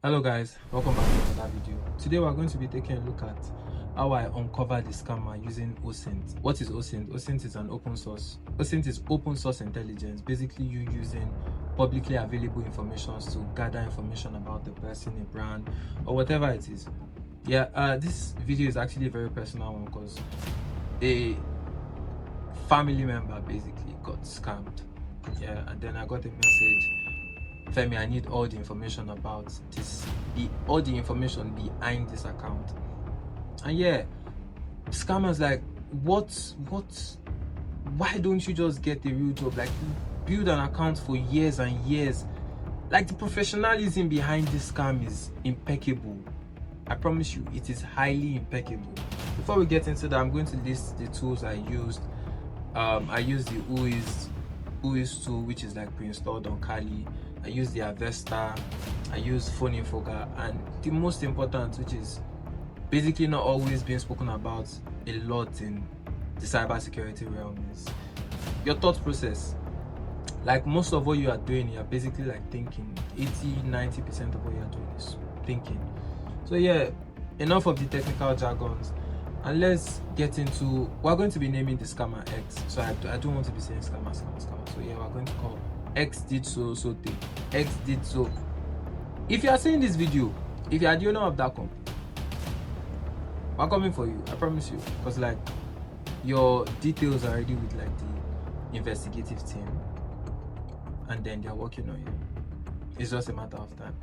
Hello guys, welcome back to another video. Today we're going to be taking a look at how I uncovered the scammer using OSINT. What is OSINT? OSINT is an open source. OSINT is open source intelligence. Basically, you using publicly available information to gather information about the person, a brand, or whatever it is. Yeah, this video is actually a very personal one because a family member basically got scammed. Yeah, and then I got a message, Femi, I need all the information about this, all the information behind this account. And yeah, scammers like, why don't you just get a real job? Like, build an account for years and years. Like, the professionalism behind this scam is impeccable. I promise you, it is highly impeccable. Before we get into that, I'm going to list the tools I used. I used the Whois tool, which is like pre-installed on Kali. I use the Avesta, I use Phone Infoga, and the most important, which is basically not always being spoken about a lot in the cybersecurity realm, is your thought process. Like, most of what you are doing, you're basically like thinking. 80-90% of what you're doing is thinking. So yeah, enough of the technical jargons, and let's get into, we're going to be naming the scammer X. So I don't want to be saying scammer. So yeah, we're going to call X did so thing. X did so. If you are seeing this video, if you are the owner of that company, we're coming for you. I promise you, because like your details are already with like the investigative team, and then they're working on you. It's just a matter of time.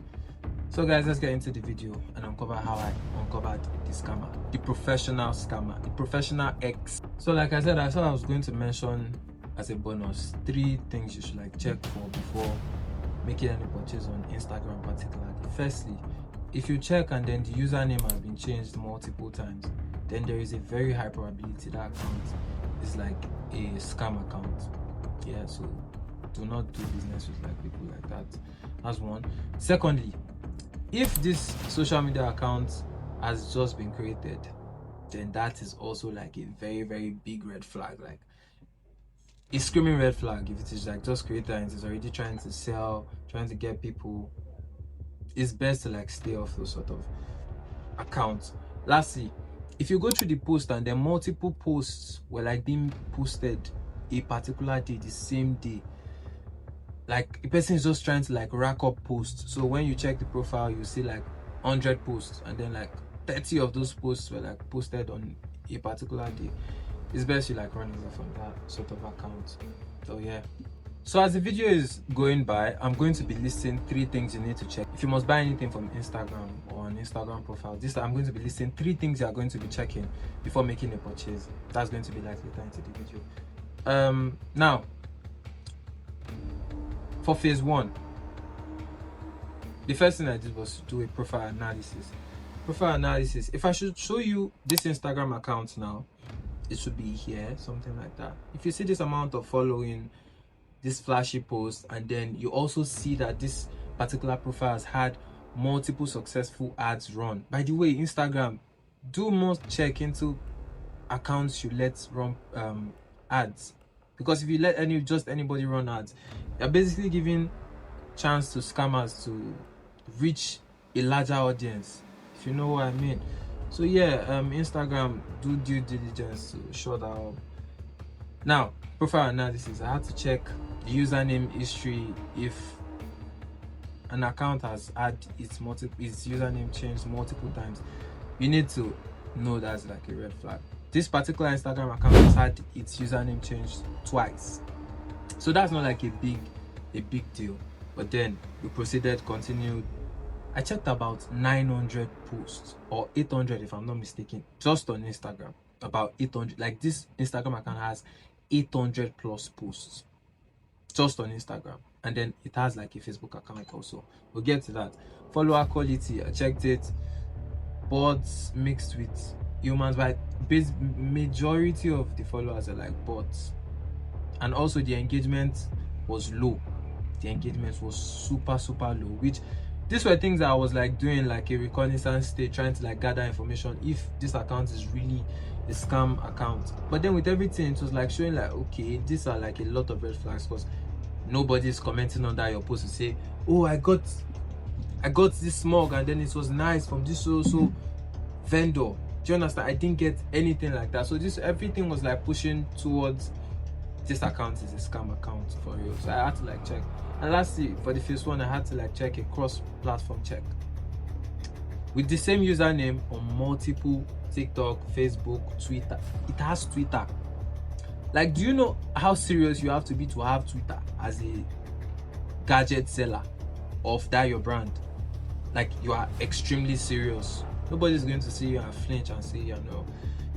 So guys, let's get into the video and uncover how I uncovered the scammer, the professional scammer, the professional X. So like I said, I thought I was going to mention as a bonus 3 things you should like check for before making any purchase on Instagram particularly. Firstly, if you check and then the username has been changed multiple times, then there is a very high probability that account is like a scam account. Yeah, so do not do business with like people like that. That's one. Secondly, if this social media account has just been created, then that is also like a very, very big red flag. Like, it's screaming red flag if it is like just created and it's already trying to sell, trying to get people. It's best to like stay off those sort of accounts. Lastly, if you go through the post and then multiple posts were like being posted a particular day, the same day, like a person is just trying to like rack up posts. So when you check the profile, you see like 100 posts, and then like 30 of those posts were like posted on a particular day. It's best you like run away from that sort of account. So yeah. So as the video is going by, I'm going to be listing 3 things you need to check. If you must buy anything from Instagram or an Instagram profile, I'm going to be listing 3 things you are going to be checking before making a purchase. That's going to be like later into the video. Now, for phase 1, the first thing I did was to do a profile analysis. Profile analysis. If I should show you this Instagram account now, it should be here, something like that. If you see this amount of following, this flashy post, and then you also see that this particular profile has had multiple successful ads run. By the way, Instagram, do more check into accounts you let run ads, because if you let anybody run ads, you're basically giving chance to scammers to reach a larger audience, if you know what I mean. So yeah, Instagram, do due diligence to show that up. Now, profile analysis. I had to check the username history. If an account has had its username changed multiple times, you need to know that's like a red flag. This particular Instagram account has had its username changed twice, so that's not like a big deal. But then we continued. I checked about 900 posts, or 800 if I'm not mistaken, just on Instagram. About 800. Like, this Instagram account has 800 plus posts just on Instagram, and then it has like a Facebook account also. We'll get to that. Follower quality, I checked it. Bots mixed with humans, but majority of the followers are like bots. And also the engagement was low. The engagement was super low, which these were things that I was like doing like a reconnaissance stage, trying to like gather information if this account is really a scam account. But then with everything, it was like showing like, okay, these are like a lot of red flags, because nobody's commenting on that your post to say, oh, I got I got this mug and then it was nice from this so vendor. Do you understand? I didn't get anything like that. So this everything was like pushing towards this account is a scam account for real. So I had to like check. And lastly, for the first one, I had to like check a cross-platform check with the same username on multiple TikTok, Facebook, Twitter. It has Twitter. Like, do you know how serious you have to be to have Twitter as a gadget seller of that your brand? Like, you are extremely serious. Nobody's going to see you and flinch and say you're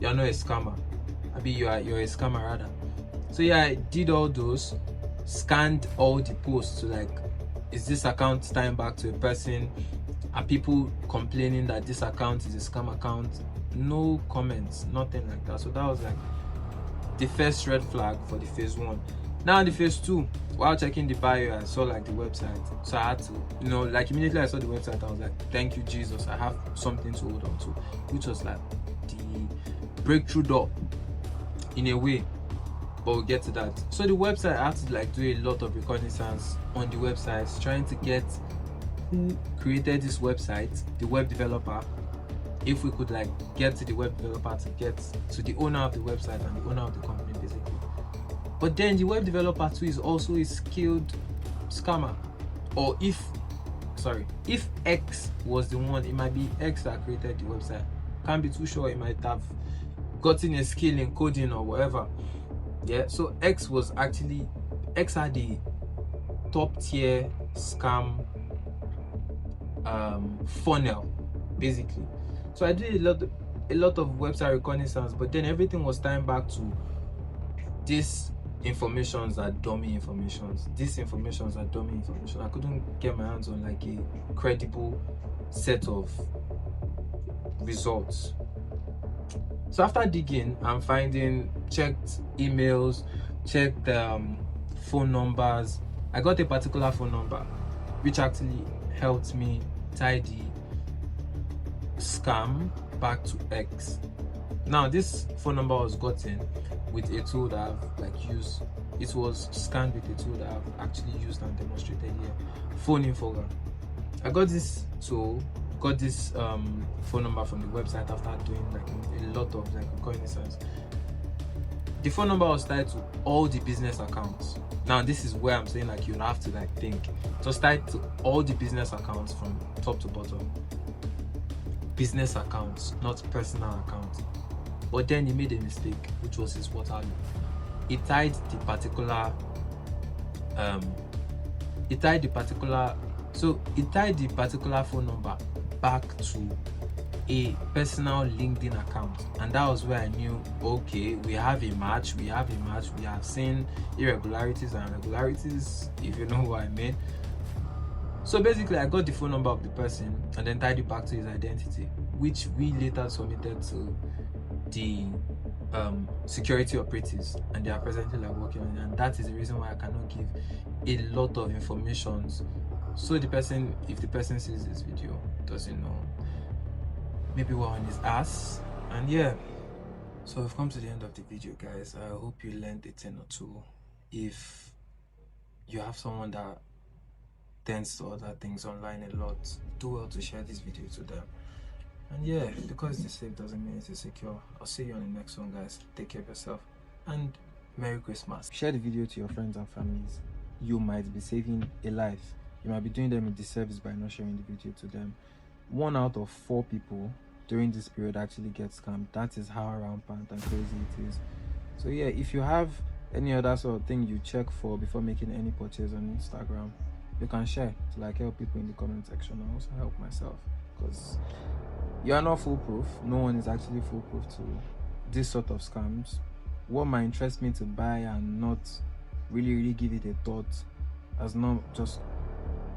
not a scammer. I mean, you're a scammer rather. So yeah, I did all those, scanned all the posts to like, is this account tying back to a person? Are people complaining that this account is a scam account? No comments, nothing like that. So that was like the first red flag for the phase one. Now the phase two, while checking the bio, I saw like the website. So I had to, like immediately I saw the website, I was like, thank you, Jesus. I have something to hold on to, which was like the breakthrough door in a way. But we'll get to that. So the website, I had to like do a lot of reconnaissance on the website, trying to get who created this website, the web developer. If we could like get to the web developer to get to the owner of the website and the owner of the company basically. But then the web developer too is also a skilled scammer. Or if X was the one, it might be X that created the website. Can't be too sure. It might have gotten a skill in coding or whatever. Yeah, so X had the top tier scam funnel basically. So I did a lot of website reconnaissance, but then everything was tying back to these informations are dummy informations. These informations are dummy information. I couldn't get my hands on like a credible set of results. So after digging and finding, checked emails, checked phone numbers, I got a particular phone number which actually helped me tie the scam back to X. Now this phone number was gotten with a tool that I've like used. It was scanned with a tool that I've actually used and demonstrated here. Phone Infogram. I got this tool, got this phone number from the website after doing like a lot of like reconnaissance. The phone number was tied to all the business accounts. Now this is where I'm saying like you'll have to like think. It was tied to all the business accounts from top to bottom. Business accounts, not personal accounts. But then he made a mistake, which was his Waterloo. He tied the particular phone number back to a personal LinkedIn account, and that was where I knew, okay, we have a match. We have seen irregularities and regularities, if you know what I mean. So basically I got the phone number of the person and then tied it back to his identity, which we later submitted to the security operatives, and they are presently like working on it. And that is the reason why I cannot give a lot of information, so the person, if the person sees this video, doesn't know, maybe we're on his ass. And yeah, so we've come to the end of the video, guys. I hope you learned a thing or two. If you have someone that tends to order things online a lot, do well to share this video to them. And yeah, because it's safe doesn't mean it's secure. I'll see you on the next one, guys. Take care of yourself and Merry Christmas. Share the video to your friends and families. You might be saving a life. You might be doing them a disservice by not sharing the video to them. 1 out of 4 people during this period actually get scammed. That is how rampant and crazy it is. So yeah, if you have any other sort of thing you check for before making any purchase on Instagram, you can share to like help people in the comment section, and also help myself, because you are not foolproof. No one is actually foolproof to this sort of scams. What might interest me to buy and not really give it a thought has not just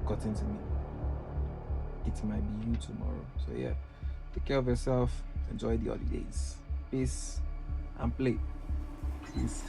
gotten to me. It might be you tomorrow. So yeah, take care of yourself, enjoy the holidays, peace and play. Peace.